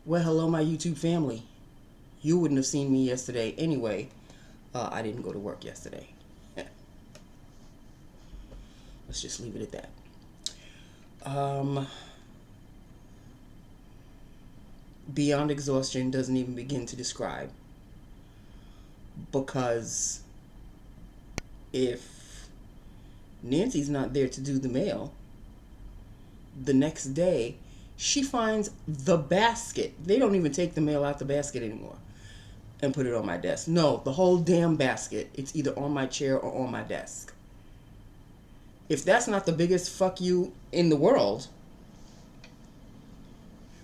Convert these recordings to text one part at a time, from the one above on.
Well, hello, my YouTube family. You wouldn't have seen me yesterday anyway. I didn't go to work yesterday. Let's just leave it at that. Um, Beyond exhaustion doesn't even begin to describe because if Nancy's not there to do the mail, the next day she finds the basket. They don't even take the mail out the basket anymore and put it on my desk. No, the whole damn basket. It's either on my chair or on my desk. If that's not the biggest fuck you in the world,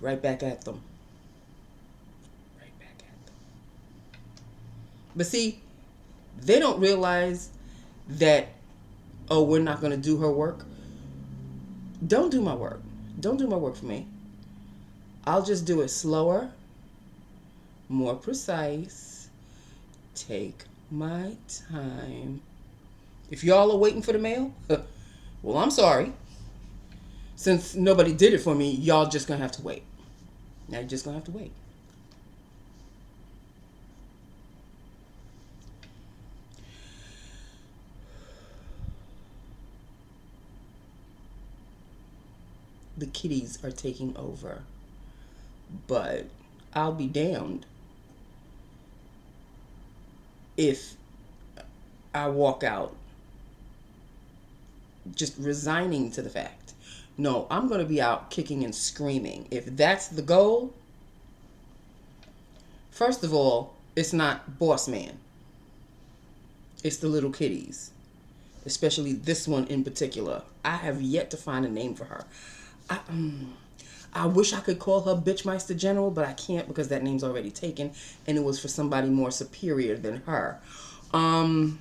right back at them. Right back at them. But see, they don't realize that, oh, we're not going to do her work. Don't do my work. Don't do my work for me. I'll just do it slower, more precise. Take my time. If y'all are waiting for the mail, well, I'm sorry. Since nobody did it for me, y'all just gonna have to wait. Now you're just gonna have to wait. The kitties are taking over. But I'll be damned if I walk out just resigning to the fact. No, I'm going to be out kicking and screaming. If that's the goal, first of all, it's not Boss Man. It's the little kitties, especially this one in particular. I have yet to find a name for her. I, I wish I could call her Bitchmeister General, but I can't because that name's already taken, and it was for somebody more superior than her. I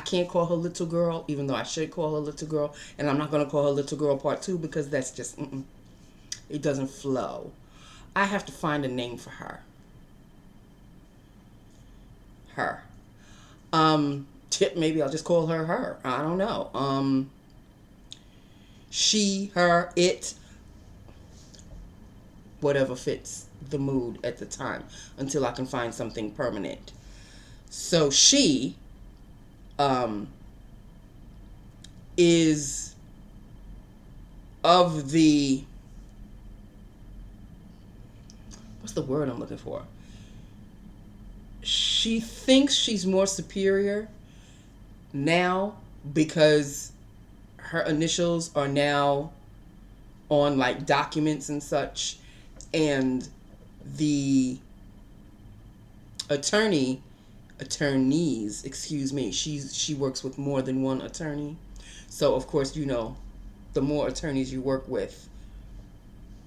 can't call her Little Girl, even though I should call her Little Girl, and I'm not going to call her Little Girl Part 2 because that's just, it doesn't flow. I have to find a name for her. Her. Maybe I'll just call her her. I don't know. She, her, it, whatever fits the mood at the time until I can find something permanent. So she is of the, what's the word I'm looking for? She thinks she's more superior now because her initials are now on like documents and such, and the attorneys, excuse me, she works with more than one attorney. So of course, the more attorneys you work with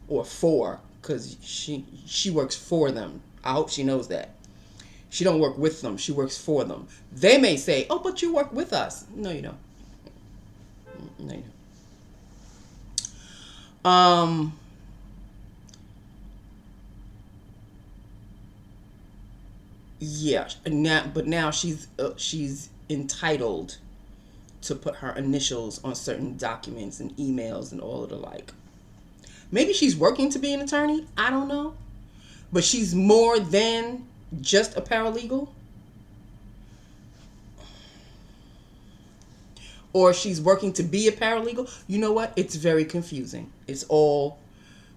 or for, because she works for them. I hope she knows that. She don't work with them, she works for them. They may say, oh, but you work with us. No, you don't. No, you don't. Yeah, but now she's entitled to put her initials on certain documents and emails and all of the like. Maybe she's working to be an attorney. I don't know. But she's more than just a paralegal. Or she's working to be a paralegal. You know what? It's very confusing. It's all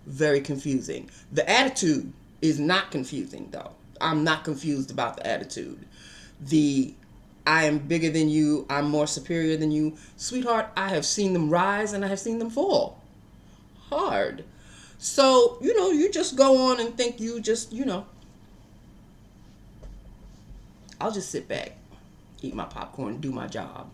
very confusing. The attitude is not confusing, though. I'm not confused about the attitude. The I am bigger than you, I'm more superior than you. Sweetheart, I have seen them rise and I have seen them fall hard. So, you just go on and think you just, I'll just sit back, eat my popcorn, do my job.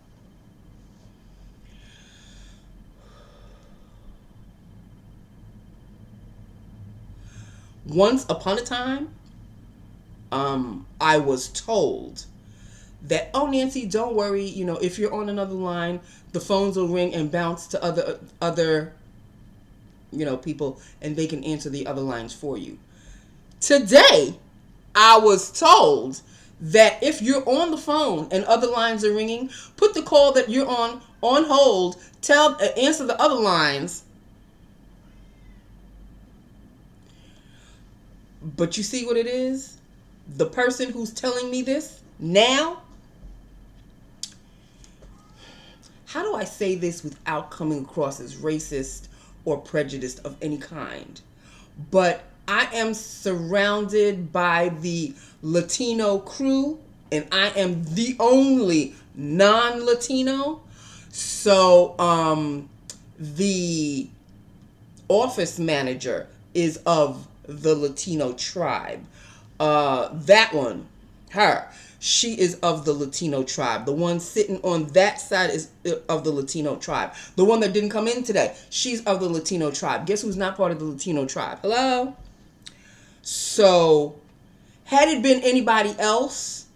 Once upon a time, I was told that, oh, Nancy, don't worry, if you're on another line, the phones will ring and bounce to other people, and they can answer the other lines for you. Today, I was told that if you're on the phone and other lines are ringing, put the call that you're on hold, answer the other lines, But you see what it is? The person who's telling me this now, how do I say this without coming across as racist or prejudiced of any kind? But I am surrounded by the Latino crew, and I am the only non-Latino. So the office manager is of the Latino tribe. That one, her, she is of the Latino tribe. The one sitting on that side is of the Latino tribe. The one that didn't come in today, she's of the Latino tribe. Guess who's not part of the Latino tribe? Hello? So, had it been anybody else,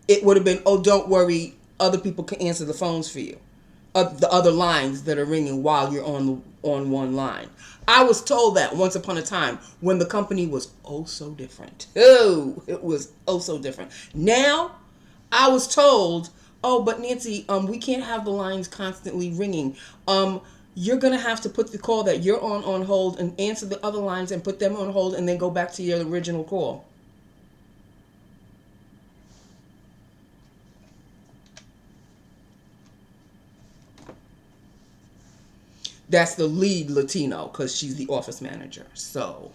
it would have been, oh, don't worry, other people can answer the phones for you. The other lines that are ringing while you're on one line. I was told that once upon a time when the company was oh so different. Oh, it was oh so different. Now, I was told, oh, but Nancy, we can't have the lines constantly ringing. You're gonna have to put the call that you're on hold and answer the other lines and put them on hold and then go back to your original call. That's the lead Latino because she's the office manager. So,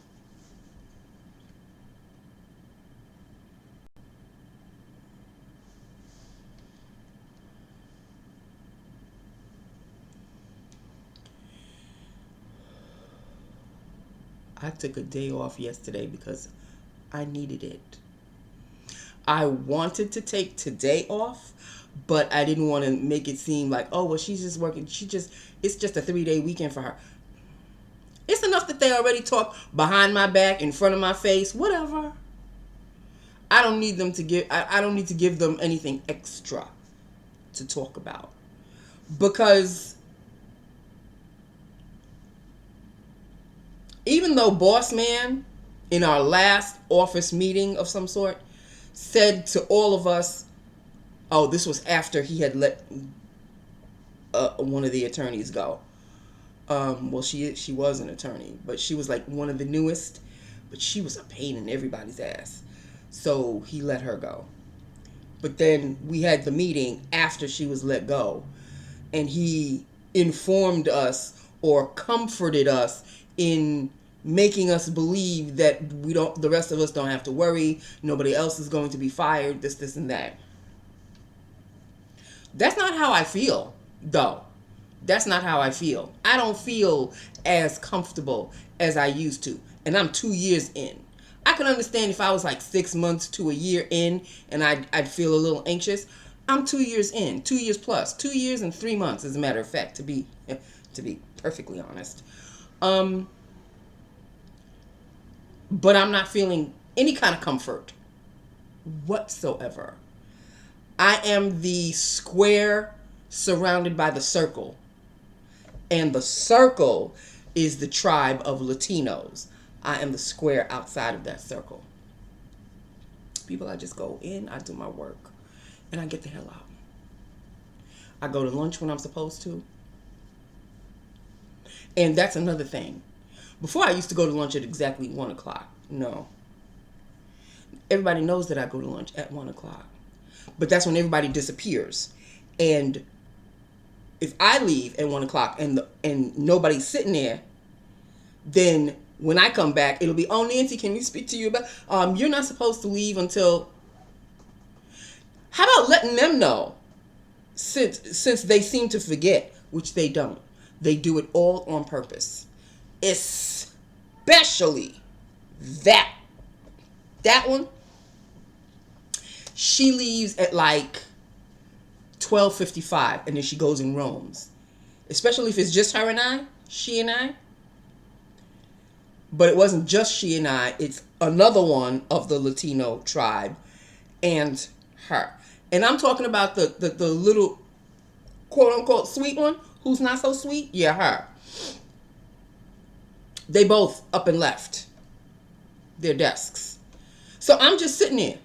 I took a day off yesterday because I needed it. I wanted to take today off, but I didn't want to make it seem like, oh, well, she's just working. It's just a 3-day weekend for her. It's enough that they already talk behind my back, in front of my face, whatever. I don't need them to give, I don't need to give them anything extra to talk about. Because even though Boss Man, in our last office meeting of some sort, said to all of us, oh, this was after he had let one of the attorneys go. Well, she was an attorney, but she was like one of the newest, but she was a pain in everybody's ass. So he let her go. But then we had the meeting after she was let go, and he informed us or comforted us in making us believe that the rest of us don't have to worry, nobody else is going to be fired, this and that. That's not how I feel, though. That's not how I feel. I don't feel as comfortable as I used to, and I'm 2 years in. I can understand if I was like 6 months to a year in and I'd feel a little anxious. I'm 2 years in, 2 years plus, 2 years and 3 months, as a matter of fact, to be perfectly honest. But I'm not feeling any kind of comfort whatsoever. I am the square surrounded by the circle. And the circle is the tribe of Latinos. I am the square outside of that circle. People, I just go in, I do my work, and I get the hell out. I go to lunch when I'm supposed to. And that's another thing. Before, I used to go to lunch at exactly 1 o'clock. No. Everybody knows that I go to lunch at 1 o'clock. But that's when everybody disappears. And if I leave at 1 o'clock and nobody's sitting there, then when I come back, it'll be, oh, Nancy, can we speak to you about, you're not supposed to leave until, how about letting them know, since they seem to forget, which they don't. They do it all on purpose. Especially that one. She leaves at like 12:55 and then she goes and roams. Especially if it's just her and I, she and I. But it wasn't just she and I, it's another one of the Latino tribe and her. And I'm talking about the little quote unquote sweet one who's not so sweet. Yeah, her. They both up and left their desks. So I'm just sitting there.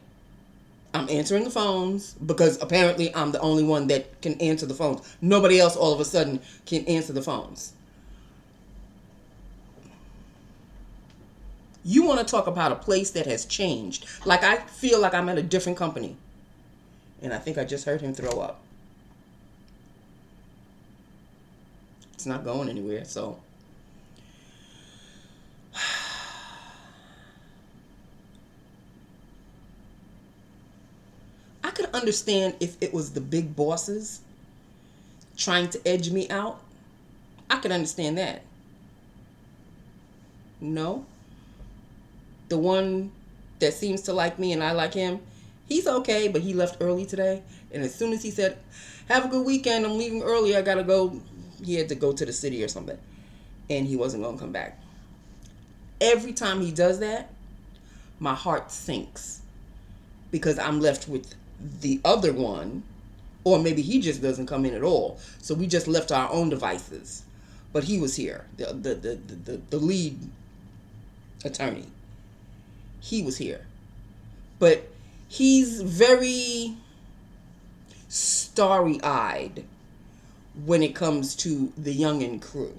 I'm answering the phones because apparently I'm the only one that can answer the phones. Nobody else all of a sudden can answer the phones. You want to talk about a place that has changed. Like, I feel like I'm at a different company. And I think I just heard him throw up. It's not going anywhere, so. I could understand if it was the big bosses trying to edge me out. I could understand that. No. The one that seems to like me and I like him, he's okay, but he left early today. And as soon as he said, have a good weekend, I'm leaving early, I gotta go. He had to go to the city or something. And he wasn't gonna come back. Every time he does that, my heart sinks. Because I'm left with the other one. Or maybe he just doesn't come in at all. So we just left our own devices. But he was here. The lead attorney. He was here. But he's very starry-eyed when it comes to the youngin' crew.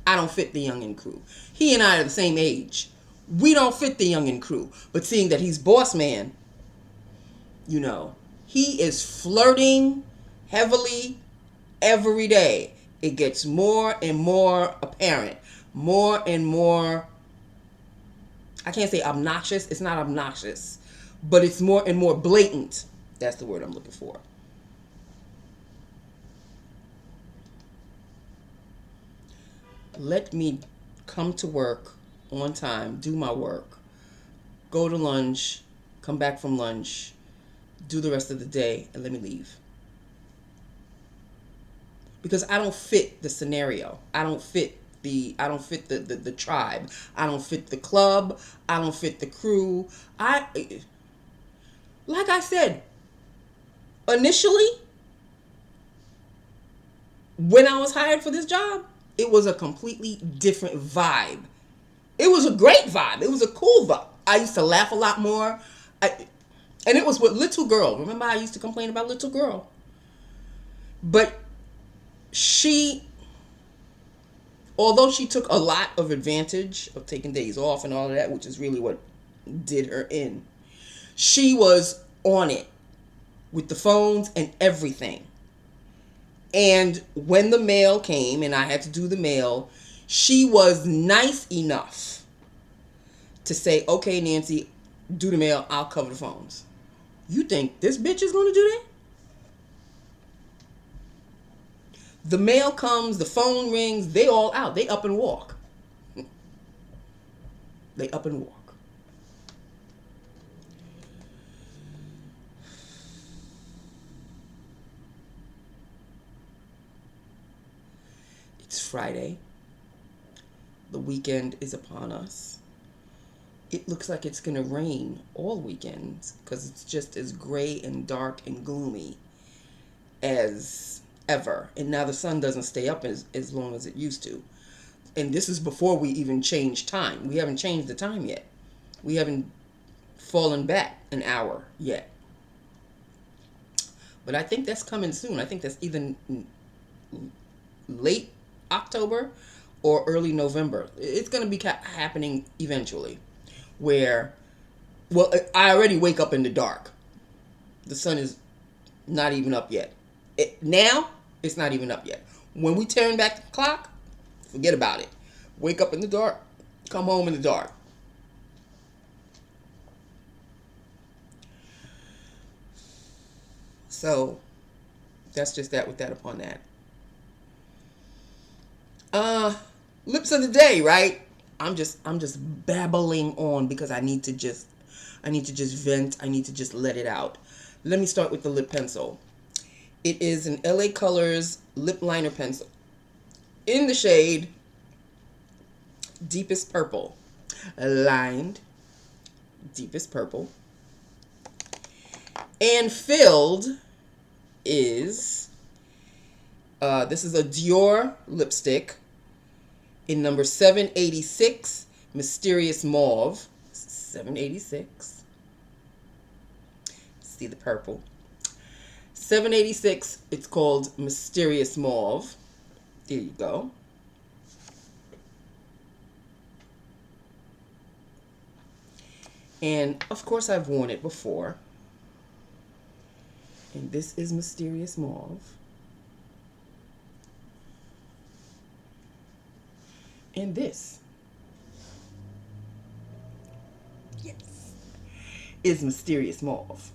I don't fit the youngin' crew. He and I are the same age. We don't fit the youngin' crew. But seeing that he's boss man, you know, he is flirting heavily every day. It gets more and more apparent. More and more, I can't say obnoxious. It's not obnoxious. But it's more and more blatant. That's the word I'm looking for. Let me come to work on time, do my work, go to lunch, come back from lunch, do the rest of the day, and let me leave. Because I don't fit the scenario. I don't fit the tribe. I don't fit the club. I don't fit the crew. Like I said, initially, when I was hired for this job, it was a completely different vibe. It was a great vibe. It was a cool vibe. I used to laugh a lot more. And it was with Little Girl. Remember I used to complain about Little Girl? But she, although she took a lot of advantage of taking days off and all of that, which is really what did her in, she was on it with the phones and everything. And when the mail came and I had to do the mail, she was nice enough to say, okay, Nancy, do the mail. I'll cover the phones. You think this bitch is going to do that? The mail comes, the phone rings, they all out. They up and walk. They up and walk. It's Friday. The weekend is upon us. It looks like it's going to rain all weekend because it's just as gray and dark and gloomy as ever. And now the sun doesn't stay up as long as it used to. And this is before we even change time. We haven't changed the time yet. We haven't fallen back an hour yet. But I think that's coming soon. I think that's either late October or early November. It's going to be happening eventually. Where, well, I already wake up in the dark. The sun is not even up yet. Now, it's not even up yet. When we turn back the clock, forget about it. Wake up in the dark, come home in the dark. So, that's just that with that upon that. Lips of the day, right? I'm just babbling on because I need to just vent. I need to just let it out. Let me start with the lip pencil. It is an LA Colors lip liner pencil in the shade Deepest Purple. Lined Deepest Purple. And filled is this is a Dior lipstick in number 786, Mysterious Mauve. 786. See the purple. 786, it's called Mysterious Mauve. There you go. And of course, I've worn it before. And this is Mysterious Mauve. And this, yes, is Mysterious Mauve.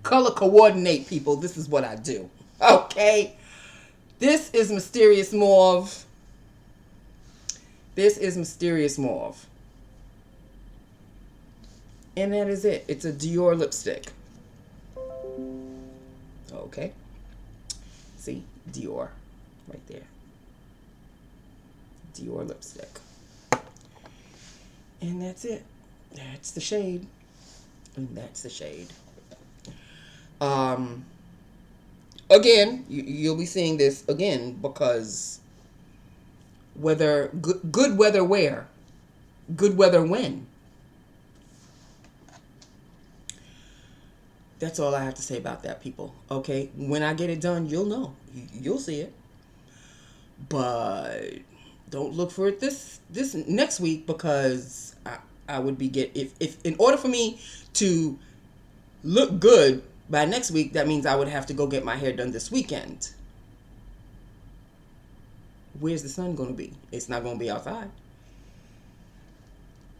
Color coordinate, people. This is what I do. Okay. This is Mysterious Mauve. This is Mysterious Mauve. And that is it. It's a Dior lipstick. Okay. See? Dior. Right there. Dior lipstick. And that's it. That's the shade. And that's the shade. Again, you'll be seeing this again because whether good weather where, good weather when. That's all I have to say about that, people. Okay, when I get it done, you'll know. You'll see it. But don't look for it this next week because I would be if in order for me to look good by next week, that means I would have to go get my hair done this weekend. Where's the sun going to be? It's not going to be outside.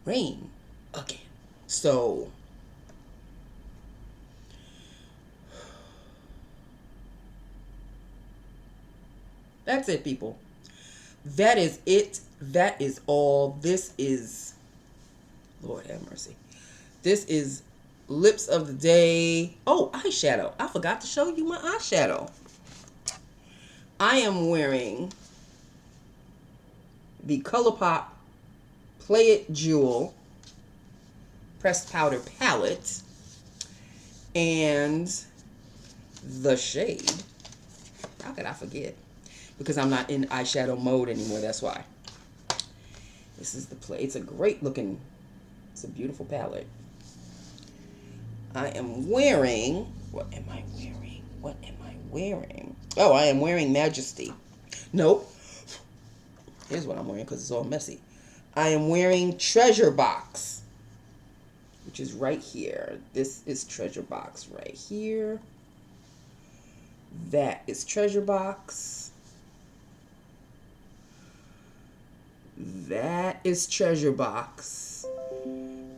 Rain again. So that's it, people. That is it. That is all. This is, Lord have mercy. This is lips of the day. Oh, eyeshadow. I forgot to show you my eyeshadow. I am wearing the ColourPop Play It Jewel Pressed Powder Palette. And the shade. How could I forget? Because I'm not in eyeshadow mode anymore. That's why. This is the play. It's a great looking, it's a beautiful palette. I am wearing, what am I wearing? What am I wearing? Oh, I am wearing Majesty. Nope. Here's what I'm wearing because it's all messy. I am wearing Treasure Box, which is right here. This is Treasure Box right here. That is Treasure Box. That is Treasure Box.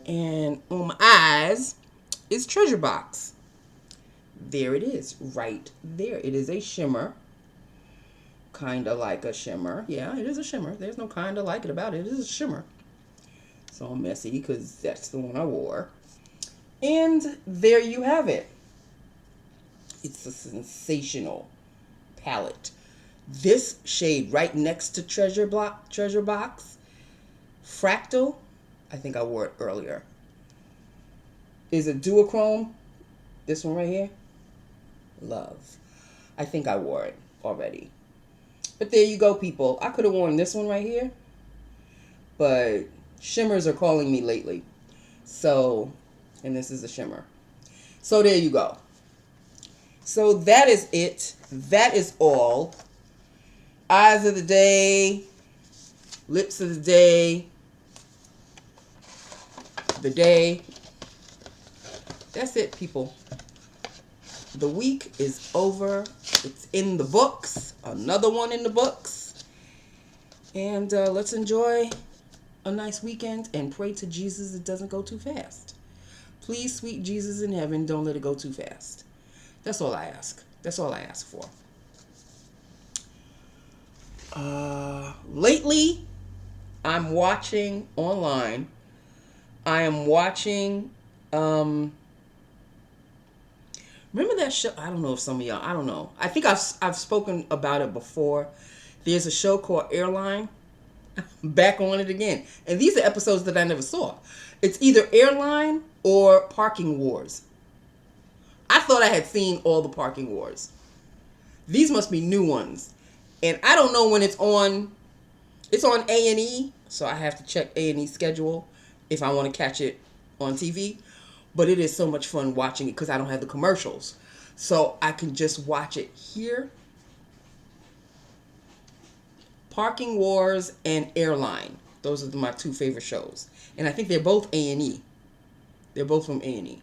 And on my eyes is Treasure Box. There it is, right there. It is a shimmer. Kind of like a shimmer. Yeah, it is a shimmer. There's no kind of like it about it. It is a shimmer. It's all messy because that's the one I wore. And there you have it. It's a sensational palette. This shade right next to Treasure Box, Fractal, I think I wore it earlier, is a duochrome. This one right here, Love. I think I wore it already. But there you go, people. I could have worn this one right here, but shimmers are calling me lately. So, and this is a shimmer. So there you go. So that is it. That is all. Eyes of the day, lips of the day, That's it, people. The week is over. It's in the books. Another one in the books. And let's enjoy a nice weekend and pray to Jesus it doesn't go too fast. Please, sweet Jesus in heaven, don't let it go too fast. That's all I ask. That's all I ask for. Lately, I'm watching online. I am watching, remember that show? I don't know if some of y'all, I don't know. I think I've spoken about it before. There's a show called Airline. Back on it again. And these are episodes that I never saw. It's either Airline or Parking Wars. I thought I had seen all the Parking Wars. These must be new ones. And I don't know when it's on. It's on A&E, so I have to check A&E schedule if I want to catch it on TV. But it is so much fun watching it because I don't have the commercials. So I can just watch it here. Parking Wars and Airline. Those are my two favorite shows. And I think they're both A&E. They're both from A&E.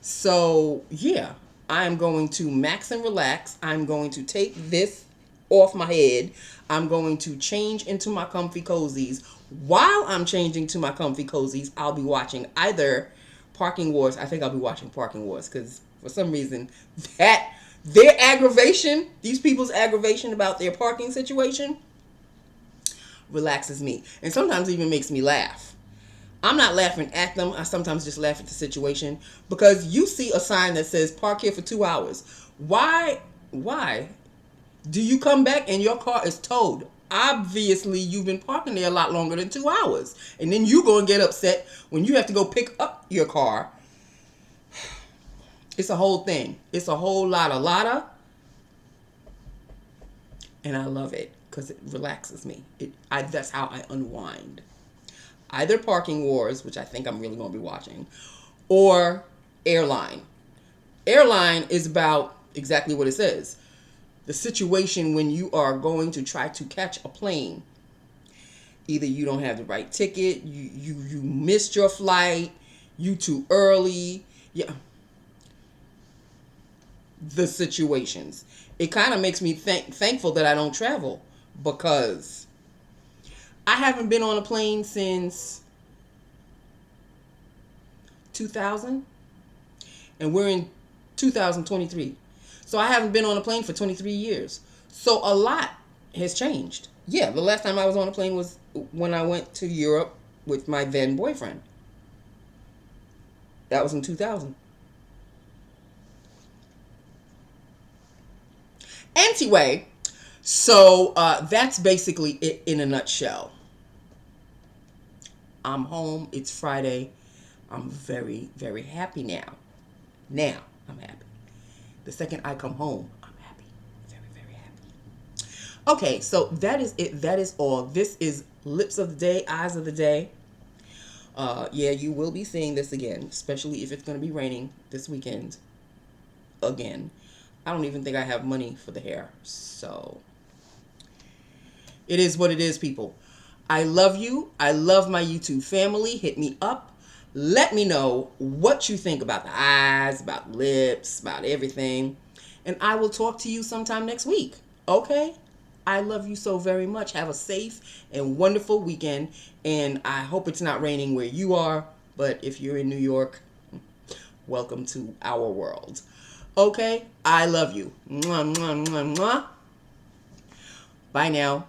So, yeah, I'm going to max and relax. I'm going to take this off my head. I'm going to change into my comfy cozies. While I'm changing to my comfy cozies, I'll be watching either Parking Wars. I think I'll be watching Parking Wars because for some reason that their aggravation, these people's aggravation about their parking situation, relaxes me and sometimes even makes me laugh. I'm not laughing at them. I sometimes just laugh at the situation because you see a sign that says park here for 2 hours. Why do you come back and your car is towed? Obviously, you've been parking there a lot longer than 2 hours. And then you go and get upset when you have to go pick up your car. It's a whole thing. It's a whole lotta. And I love it because it relaxes me. That's how I unwind. Either Parking Wars, which I think I'm really going to be watching, or Airline. Airline is about exactly what it says. The situation when you are going to try to catch a plane. Either you don't have the right ticket, you missed your flight, you too early. Yeah. The situations. It kind of makes me thankful that I don't travel because I haven't been on a plane since 2000 and we're in 2023. So I haven't been on a plane for 23 years. So a lot has changed. Yeah, the last time I was on a plane was when I went to Europe with my then boyfriend. That was in 2000. Anyway, so that's basically it in a nutshell. I'm home. It's Friday. I'm very, very happy now. Now, I'm happy. The second I come home, I'm happy. Very, very happy. Okay, so that is it. That is all. This is Lips of the Day, Eyes of the Day. Yeah, you will be seeing this again, especially if it's going to be raining this weekend again. I don't even think I have money for the hair. So, it is what it is, people. I love you. I love my YouTube family. Hit me up. Let me know what you think about the eyes, about lips, about everything. And I will talk to you sometime next week. Okay? I love you so very much. Have a safe and wonderful weekend. And I hope it's not raining where you are. But if you're in New York, welcome to our world. Okay? I love you. Mwah, mwah, mwah, mwah. Bye now.